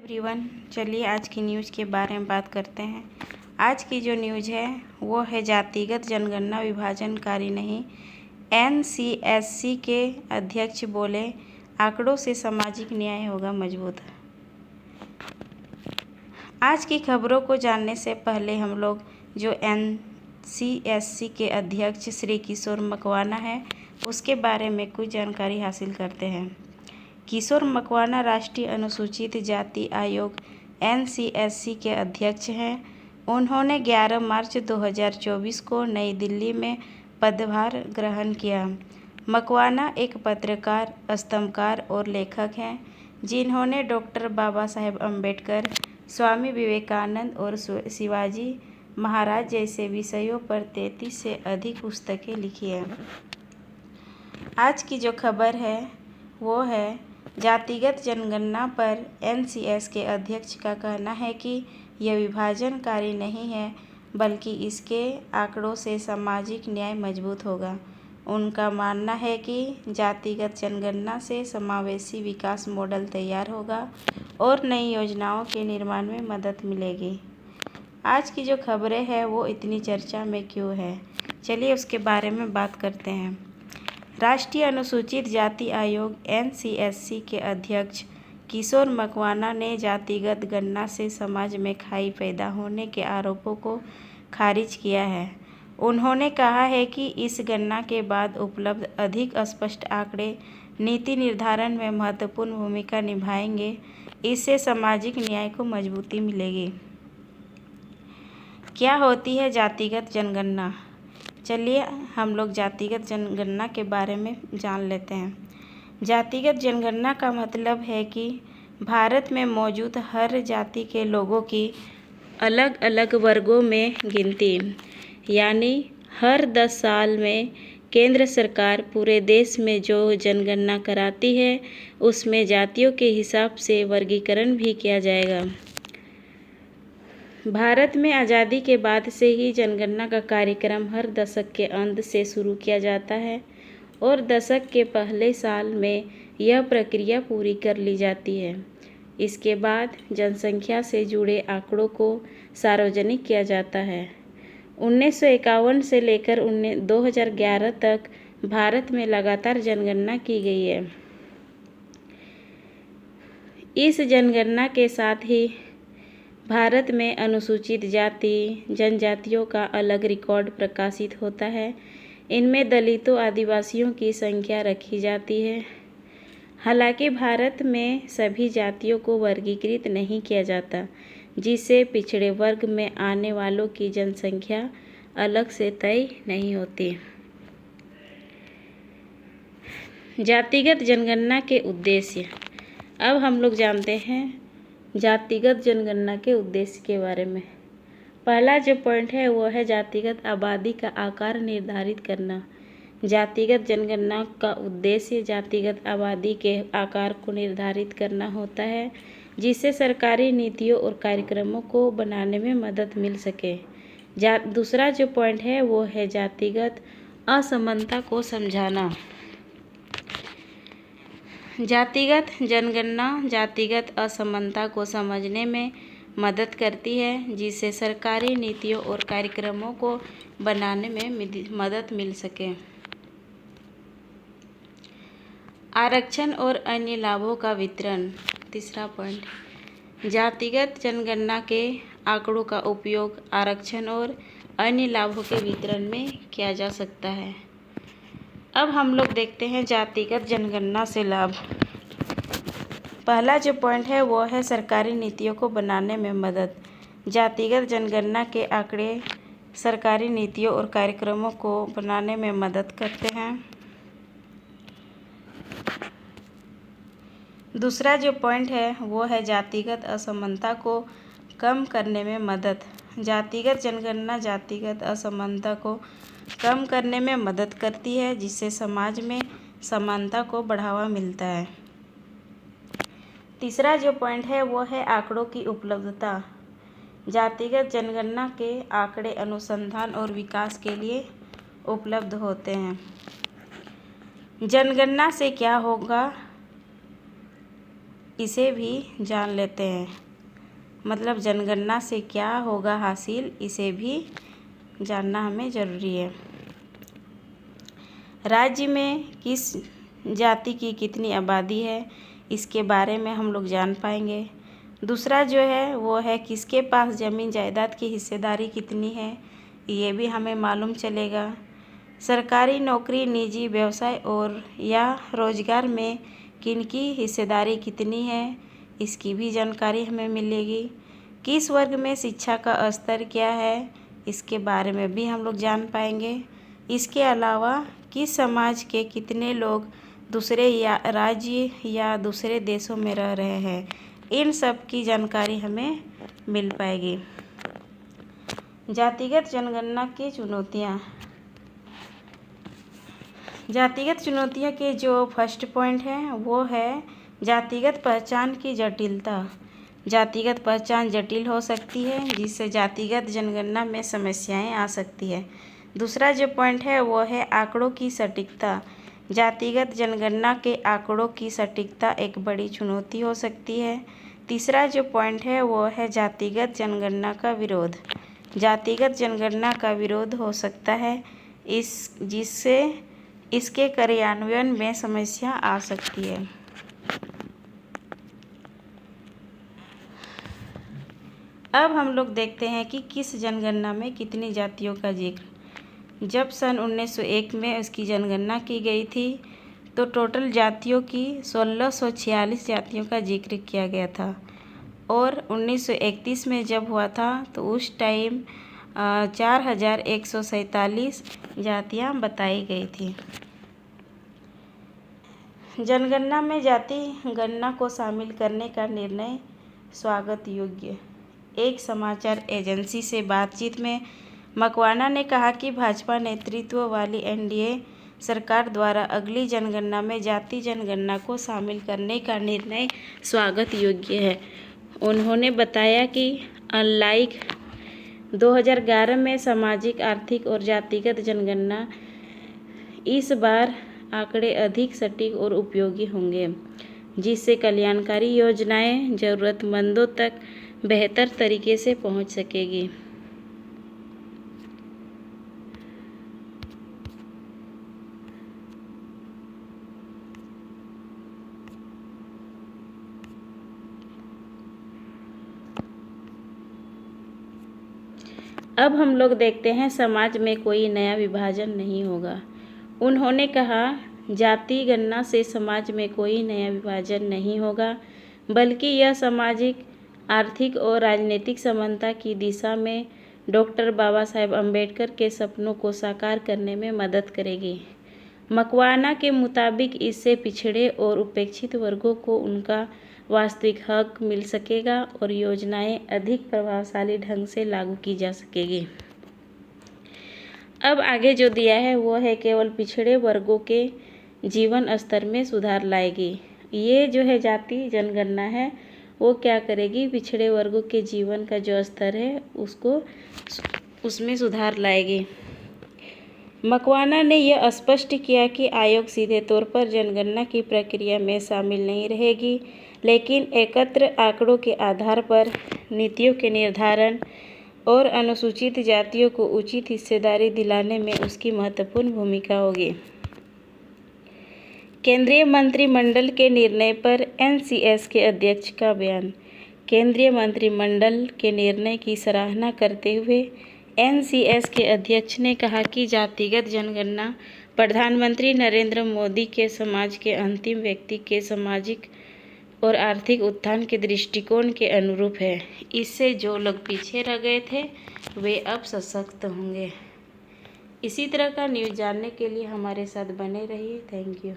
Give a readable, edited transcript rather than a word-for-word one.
Everyone, चलिए आज की न्यूज़ के बारे में बात करते हैं। आज की जो न्यूज़ है वो है जातिगत जनगणना विभाजनकारी नहीं। एनसीएससी के अध्यक्ष बोले आंकड़ों से सामाजिक न्याय होगा मजबूत। आज की खबरों को जानने से पहले हम लोग जो एनसीएससी के अध्यक्ष श्री किशोर मकवाना है उसके बारे में कुछ जानकारी हासिल करते हैं। किशोर मकवाना राष्ट्रीय अनुसूचित जाति आयोग एनसीएससी के अध्यक्ष हैं। उन्होंने 11 मार्च 2024 को नई दिल्ली में पदभार ग्रहण किया। मकवाना एक पत्रकार, स्तंभकार और लेखक हैं जिन्होंने डॉक्टर बाबा साहेब अम्बेडकर, स्वामी विवेकानंद और शिवाजी महाराज जैसे विषयों पर 33 से अधिक पुस्तकें लिखी हैं। आज की जो खबर है वो है जातिगत जनगणना पर एनसीएस के अध्यक्ष का कहना है कि यह विभाजनकारी नहीं है बल्कि इसके आंकड़ों से सामाजिक न्याय मजबूत होगा। उनका मानना है कि जातिगत जनगणना से समावेशी विकास मॉडल तैयार होगा और नई योजनाओं के निर्माण में मदद मिलेगी। आज की जो खबरें हैं वो इतनी चर्चा में क्यों है, चलिए उसके बारे में बात करते हैं। राष्ट्रीय अनुसूचित जाति आयोग एनसीएससी के अध्यक्ष किशोर मकवाना ने जातिगत गणना से समाज में खाई पैदा होने के आरोपों को खारिज किया है। उन्होंने कहा है कि इस गणना के बाद उपलब्ध अधिक स्पष्ट आंकड़े नीति निर्धारण में महत्वपूर्ण भूमिका निभाएंगे। इससे सामाजिक न्याय को मजबूती मिलेगी। क्या होती है जातिगत जनगणना? चलिए हम लोग जातिगत जनगणना के बारे में जान लेते हैं। जातिगत जनगणना का मतलब है कि भारत में मौजूद हर जाति के लोगों की अलग अलग वर्गों में गिनती, यानी हर 10 साल में केंद्र सरकार पूरे देश में जो जनगणना कराती है उसमें जातियों के हिसाब से वर्गीकरण भी किया जाएगा। भारत में आज़ादी के बाद से ही जनगणना का कार्यक्रम हर दशक के अंत से शुरू किया जाता है और दशक के पहले साल में यह प्रक्रिया पूरी कर ली जाती है। इसके बाद जनसंख्या से जुड़े आंकड़ों को सार्वजनिक किया जाता है। 1951 से लेकर 2011 तक भारत में लगातार जनगणना की गई है। इस जनगणना के साथ ही भारत में अनुसूचित जाति जनजातियों का अलग रिकॉर्ड प्रकाशित होता है। इनमें दलितों, आदिवासियों की संख्या रखी जाती है। हालांकि भारत में सभी जातियों को वर्गीकृत नहीं किया जाता, जिससे पिछड़े वर्ग में आने वालों की जनसंख्या अलग से तय नहीं होती। जातिगत जनगणना के उद्देश्य। अब हम लोग जानते हैं जातिगत जनगणना के उद्देश्य के बारे में। पहला जो पॉइंट है वो है जातिगत आबादी का आकार निर्धारित करना। जातिगत जनगणना का उद्देश्य जातिगत आबादी के आकार को निर्धारित करना होता है, जिससे सरकारी नीतियों और कार्यक्रमों को बनाने में मदद मिल सके। दूसरा जो पॉइंट है वो है जातिगत असमानता को समझाना। जातिगत जनगणना जातिगत असमानता को समझने में मदद करती है, जिससे सरकारी नीतियों और कार्यक्रमों को बनाने में मदद मिल सके। आरक्षण और अन्य लाभों का वितरण। तीसरा पॉइंट, जातिगत जनगणना के आंकड़ों का उपयोग आरक्षण और अन्य लाभों के वितरण में किया जा सकता है। अब हम लोग देखते हैं जातिगत जनगणना से लाभ। पहला जो पॉइंट है वो है सरकारी नीतियों को बनाने में मदद। जातिगत जनगणना के आंकड़े सरकारी नीतियों और कार्यक्रमों को बनाने में मदद करते हैं। दूसरा जो पॉइंट है वो है जातिगत असमानता को कम करने में मदद। जातिगत जनगणना जातिगत असमानता को कम करने में मदद करती है, जिससे समाज में समानता को बढ़ावा मिलता है। तीसरा जो पॉइंट है वो है आंकड़ों की उपलब्धता। जातिगत जनगणना के आंकड़े अनुसंधान और विकास के लिए उपलब्ध होते हैं। जनगणना से क्या होगा? इसे भी जान लेते हैं। मतलब जनगणना से क्या होगा हासिल, इसे भी जानना हमें ज़रूरी है। राज्य में किस जाति की कितनी आबादी है, इसके बारे में हम लोग जान पाएंगे। दूसरा जो है वो है किसके पास ज़मीन जायदाद की हिस्सेदारी कितनी है, ये भी हमें मालूम चलेगा। सरकारी नौकरी, निजी व्यवसाय और या रोजगार में किनकी हिस्सेदारी कितनी है, इसकी भी जानकारी हमें मिलेगी। किस वर्ग में शिक्षा का स्तर क्या है, इसके बारे में भी हम लोग जान पाएंगे। इसके अलावा किस समाज के कितने लोग दूसरे या राज्य या दूसरे देशों में रह रहे हैं, इन सब की जानकारी हमें मिल पाएगी। जातिगत जनगणना की चुनौतियाँ। जातिगत चुनौतियाँ के जो फर्स्ट पॉइंट है वो है जातिगत पहचान की जटिलता। जातिगत पहचान जटिल हो सकती है, जिससे जातिगत जनगणना में समस्याएं आ सकती है। दूसरा जो पॉइंट है वो है आंकड़ों की सटीकता। जातिगत जनगणना के आंकड़ों की सटीकता एक बड़ी चुनौती हो सकती है। तीसरा जो पॉइंट है वो है जातिगत जनगणना का विरोध। जातिगत जनगणना का विरोध हो सकता है जिससे इसके कार्यान्वयन में समस्या आ सकती है। अब हम लोग देखते हैं कि किस जनगणना में कितनी जातियों का जिक्र। जब सन 1901 में उसकी जनगणना की गई थी तो टोटल जातियों की 1646 जातियों का जिक्र किया गया था, और 1931 में जब हुआ था तो उस टाइम 4147 जातियां बताई गई थी। जनगणना में जाति गणना को शामिल करने का निर्णय स्वागत योग्य। एक समाचार एजेंसी से बातचीत में मकवाना ने कहा कि भाजपा नेतृत्व वाली एनडीए सरकार द्वारा अगली जनगणना में जाति जनगणना को शामिल करने का निर्णय स्वागत योग्य है। उन्होंने बताया कि अनलाइक 2011 में सामाजिक, आर्थिक और जातिगत जनगणना, इस बार आंकड़े अधिक सटीक और उपयोगी होंगे, जिससे कल्याणकारी योजनाएं ज़रूरतमंदों तक बेहतर तरीके से पहुंच सकेगी। अब हम लोग देखते हैं समाज में कोई नया विभाजन नहीं होगा। उन्होंने कहा जाति गणना से समाज में कोई नया विभाजन नहीं होगा, बल्कि यह सामाजिक, आर्थिक और राजनीतिक समानता की दिशा में डॉक्टर बाबा साहेब अम्बेडकर के सपनों को साकार करने में मदद करेगी। मकवाना के मुताबिक इससे पिछड़े और उपेक्षित वर्गों को उनका वास्तविक हक मिल सकेगा और योजनाएं अधिक प्रभावशाली ढंग से लागू की जा सकेगी। अब आगे जो दिया है वो है केवल पिछड़े वर्गों के जीवन स्तर में सुधार लाएगी। ये जो है जाति जनगणना है वो क्या करेगी, पिछड़े वर्गों के जीवन का जो स्तर है उसमें सुधार लाएगी। मकवाना ने यह स्पष्ट किया कि आयोग सीधे तौर पर जनगणना की प्रक्रिया में शामिल नहीं रहेगी, लेकिन एकत्र आंकड़ों के आधार पर नीतियों के निर्धारण और अनुसूचित जातियों को उचित हिस्सेदारी दिलाने में उसकी महत्वपूर्ण भूमिका होगी। केंद्रीय मंत्रिमंडल के निर्णय पर एनसीएस के अध्यक्ष का बयान। केंद्रीय मंत्रिमंडल के निर्णय की सराहना करते हुए एनसीएस के अध्यक्ष ने कहा कि जातिगत जनगणना प्रधानमंत्री नरेंद्र मोदी के समाज के अंतिम व्यक्ति के सामाजिक और आर्थिक उत्थान के दृष्टिकोण के अनुरूप है। इससे जो लोग पीछे रह गए थे वे अब सशक्त होंगे। इसी तरह का न्यूज़ जानने के लिए हमारे साथ बने रहिए। Thank you.